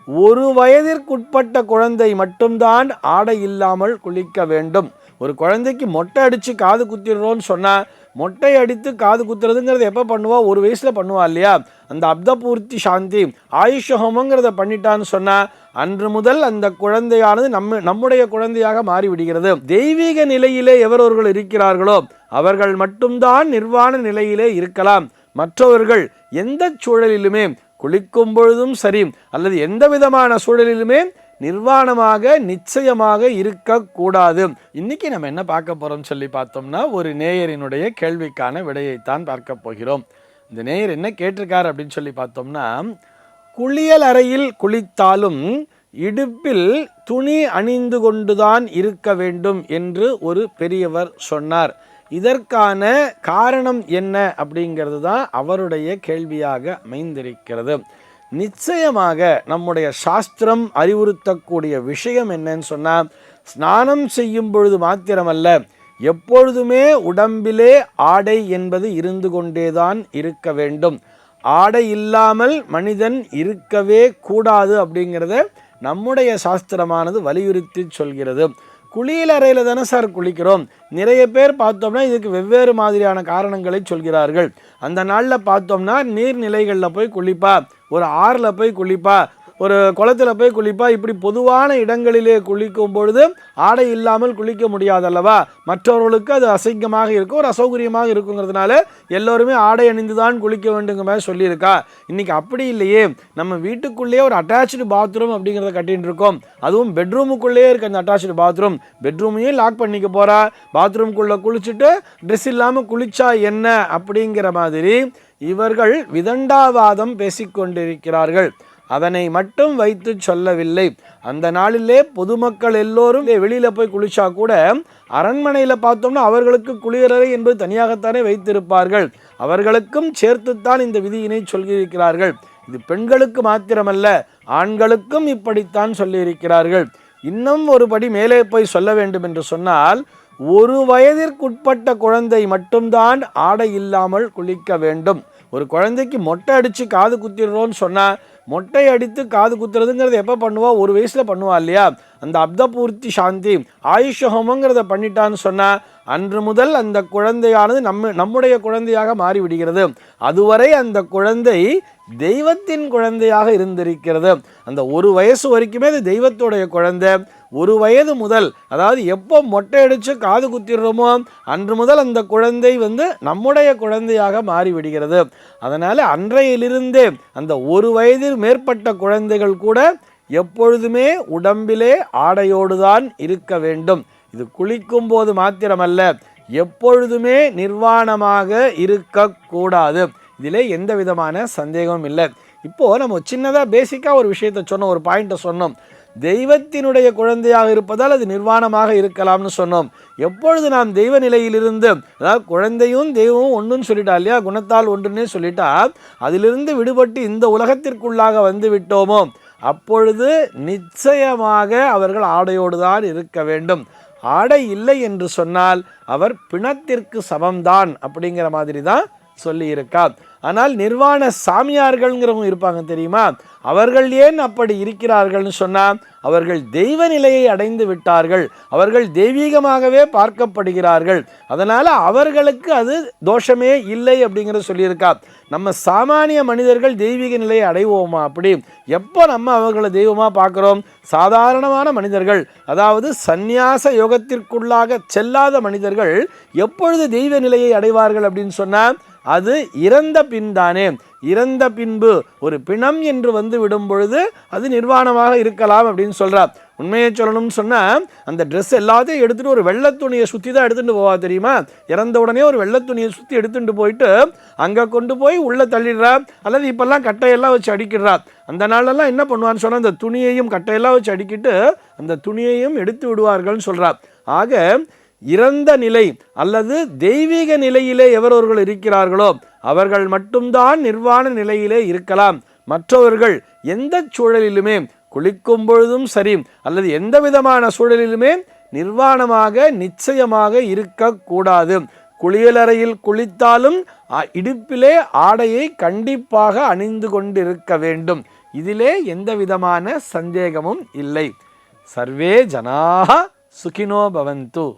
1 வயதிற்குட்பட்ட குழந்தை மட்டும்தான் ஆடை இல்லாமல் குளிக்க வேண்டும். ஒரு குழந்தைக்கு மொட்டை அடித்து காது குத்திடுறோன்னு சொன்னால், மொட்டை அடித்து காது குத்துறதுங்கிறது எப்போ பண்ணுவா? 1 வயசில் பண்ணுவா இல்லையா? அந்த அப்தபூர்த்தி சாந்தி ஆயுஷ ஹோமங்கிறத பண்ணிட்டான்னு சொன்னால், அன்று முதல் அந்த குழந்தையானது நம்முடைய குழந்தையாக மாறிவிடுகிறது. தெய்வீக நிலையிலே எவரவர்கள் இருக்கிறார்களோ அவர்கள் மட்டும்தான் நிர்வாண நிலையிலே இருக்கலாம். மற்றவர்கள் எந்த சூழலிலுமே, குளிக்கும் பொழுதும் சரி அல்லது எந்த விதமான சூழலிலுமே நிர்வாணமாக நிச்சயமாக இருக்கக்கூடாது. இன்னைக்கு நம்ம என்ன பார்க்க போறோம் சொல்லி பார்த்தோம்னா, ஒரு நேயரினுடைய கேள்விக்கான விடையைத்தான் பார்க்க போகிறோம். இந்த நேயர் என்ன கேட்டிருக்கார் அப்படின்னு சொல்லி பார்த்தோம்னா, குளியல் அறையில் குளித்தாலும் இடுப்பில் துணி அணிந்து கொண்டுதான் இருக்க வேண்டும் என்று ஒரு பெரியவர் சொன்னார். இதற்கான காரணம் என்ன அப்படிங்கிறது தான் அவருடைய கேள்வியாக அமைந்திருக்கிறது. நிச்சயமாக நம்முடைய சாஸ்திரம் அறிவுறுத்தக்கூடிய விஷயம் என்னன்னு சொன்னால், ஸ்நானம் செய்யும் பொழுது மாத்திரமல்ல, எப்பொழுதுமே உடம்பிலே ஆடை என்பது இருந்து கொண்டேதான் இருக்க வேண்டும். ஆடை இல்லாமல் மனிதன் இருக்கவே கூடாது அப்படிங்கிறத நம்முடைய சாஸ்திரமானது வலியுறுத்தி சொல்கிறது. குளியலறையில் தானே சார் குளிக்கிறோம். நிறைய பேர் பார்த்தோம்னா இதுக்கு வெவ்வேறு மாதிரியான காரணங்களை சொல்கிறார்கள். அந்த நாளில் பார்த்தோம்னா நீர்நிலைகளில் போய் குளிப்பா, ஒரு ஆறில் போய் குளிப்பா, ஒரு குளத்தில் போய் குளிப்பா, இப்படி பொதுவான இடங்களிலே குளிக்கும் பொழுது ஆடை இல்லாமல் குளிக்க முடியாதல்லவா? மற்றவர்களுக்கு அது அசிங்கமாக இருக்கும், ஒரு அசௌகரியமாக இருக்குங்கிறதுனால எல்லோருமே ஆடை அணிந்து தான் குளிக்க வேண்டுங்கிற மாதிரி சொல்லியிருக்கா. இன்றைக்கி அப்படி இல்லையே. நம்ம வீட்டுக்குள்ளேயே ஒரு அட்டாச்சு பாத்ரூம் அப்படிங்கிறத கட்டின்னு இருக்கோம். அதுவும் பெட்ரூமுக்குள்ளேயே இருக்க அந்த அட்டாச்சு பாத்ரூம். பெட்ரூமையும் லாக் பண்ணிக்க போகிறா, பாத்ரூம்குள்ளே குளிச்சுட்டு ட்ரெஸ் இல்லாமல் குளிச்சா என்ன அப்படிங்கிற மாதிரி இவர்கள் விதண்டாவாதம் பேசிக்கொண்டிருக்கிறார்கள். அதனை மட்டும் வைத்து சொல்லவில்லை. அந்த நாளிலே பொதுமக்கள் எல்லோரும் வெளியில் போய் குளிச்சா கூட அரண்மனையில் பார்த்தோம்னா அவர்களுக்கு குளியலறை என்பது தனியாகத்தானே வைத்திருப்பார்கள். அவர்களுக்கும் சேர்த்துத்தான் இந்த விதியினை சொல்லியிருக்கிறார்கள். இது பெண்களுக்கு மாத்திரமல்ல, ஆண்களுக்கும் இப்படித்தான் சொல்லியிருக்கிறார்கள். இன்னும் ஒரு படி மேலே போய் சொல்ல வேண்டும் என்று சொன்னால், 1 வயதிற்குட்பட்ட குழந்தை மட்டும்தான் ஆடை இல்லாமல் குளிக்க வேண்டும். ஒரு குழந்தைக்கு மொட்டை அடித்து காது குத்திடுறோன்னு சொன்னால், மொட்டை அடித்து காது குத்துறதுங்கிறது எப்போ பண்ணுவா? 1 வயசில் பண்ணுவா இல்லையா? அந்த அப்தபூர்த்தி சாந்தி ஆயுஷ ஹோமங்கிறத பண்ணிட்டான்னு சொன்னால், அன்று முதல் அந்த குழந்தையானது நம்முடைய குழந்தையாக மாறிவிடுகிறது. அதுவரை அந்த குழந்தை தெய்வத்தின் குழந்தையாக இருந்திருக்கிறது. அந்த 1 வயசு வரைக்குமே அது தெய்வத்துடைய குழந்தை. 1 வயது முதல், அதாவது எப்போ மொட்டை அடித்து காது குத்திடுறோமோ அன்று முதல் அந்த குழந்தை நம்முடைய குழந்தையாக மாறிவிடுகிறது. அதனால் அன்றையிலிருந்தே அந்த 1 வயதில் மேற்பட்ட குழந்தைகள் கூட எப்பொழுதுமே உடம்பிலே ஆடையோடு தான் இருக்க வேண்டும். இது குளிக்கும் போது மாத்திரமல்ல, எப்பொழுதுமே நிர்வாணமாக இருக்கக்கூடாது. இதிலே எந்த விதமான சந்தேகமும் இல்லை. இப்போது நம்ம சின்னதாக பேசிக்காக ஒரு விஷயத்தை சொன்னோம், ஒரு பாயிண்ட்டை சொன்னோம். தெய்வத்தினுடைய குழந்தையாக இருப்பதால் அது நிர்வாணமாக இருக்கலாம்னு சொன்னோம். எப்பொழுது நாம் தெய்வ நிலையிலிருந்து, அதாவது குழந்தையும் தெய்வமும் ஒன்றுன்னு சொல்லிட்டா இல்லையா, குணத்தால் ஒன்றுன்னே சொல்லிட்டா, அதிலிருந்து விடுபட்டு இந்த உலகத்திற்குள்ளாக வந்து விட்டோமோ அப்பொழுது நிச்சயமாக அவர்கள் ஆடையோடு தான் இருக்க வேண்டும். ஆடை இல்லை என்று சொன்னால் அவர் பிணத்திற்கு சமம்தான் அப்படிங்கிற மாதிரி தான் சொல்லியிருக்கார். ஆனால் நிர்வாண சாமியார்கள்ங்கிறவங்க இருப்பாங்க தெரியுமா, அவர்கள் ஏன் அப்படி இருக்கிறார்கள்னு சொன்னால், அவர்கள் தெய்வ நிலையை அடைந்து விட்டார்கள், அவர்கள் தெய்வீகமாகவே பார்க்கப்படுகிறார்கள். அதனால் அவர்களுக்கு அது தோஷமே இல்லை அப்படிங்கிறத சொல்லியிருக்கார். நம்ம சாமானிய மனிதர்கள் தெய்வீக நிலையை அடைவோமா? அப்படி எப்போ நம்ம அவர்களை தெய்வமாக பார்க்குறோம்? சாதாரணமான மனிதர்கள், அதாவது சந்நியாச யோகத்திற்குள்ளாக செல்லாத மனிதர்கள் எப்பொழுது தெய்வ நிலையை அடைவார்கள் அப்படின்னு சொன்னால், அது இறந்த பின் தானே. இறந்த பின்பு ஒரு பிணம் என்று வந்து விடும் பொழுது அது நிர்வாணமாக இருக்கலாம் அப்படின்னு சொல்கிறார். உண்மையை சொல்லணும்னு சொன்னால், அந்த ட்ரெஸ் எல்லாத்தையும் எடுத்துகிட்டு ஒரு வெள்ளை துணியை சுற்றி தான் எடுத்துகிட்டு போவா தெரியுமா. இறந்த உடனே ஒரு வெள்ளை துணியை சுற்றி எடுத்துகிட்டு போயிட்டு அங்கே கொண்டு போய் உள்ளே தள்ளிடுறா, அல்லது இப்போல்லாம் கட்டையெல்லாம் வச்சு அடிக்கிடுறா. அந்த நாளெல்லாம் என்ன பண்ணுவான்னு சொன்னால், அந்த துணியையும் கட்டையெல்லாம் வச்சு அடிக்கிட்டு அந்த துணியையும் எடுத்து விடுவார்கள்னு சொல்கிறார். ஆக இறந்த நிலை அல்லது தெய்வீக நிலையிலே எவரவர்கள் இருக்கிறார்களோ அவர்கள் மட்டும்தான் நிர்வாண நிலையிலே இருக்கலாம். மற்றவர்கள் எந்த சூழலிலுமே, குளிக்கும் பொழுதும் சரி அல்லது எந்த விதமான சூழலிலுமே நிர்வாணமாக நிச்சயமாக இருக்கக்கூடாது. குளியலறையில் குளித்தாலும் இடுப்பிலே ஆடையை கண்டிப்பாக அணிந்து கொண்டிருக்க வேண்டும். இதிலே எந்த விதமான சந்தேகமும் இல்லை. சர்வே ஜனாக சுகினோ பவந்து.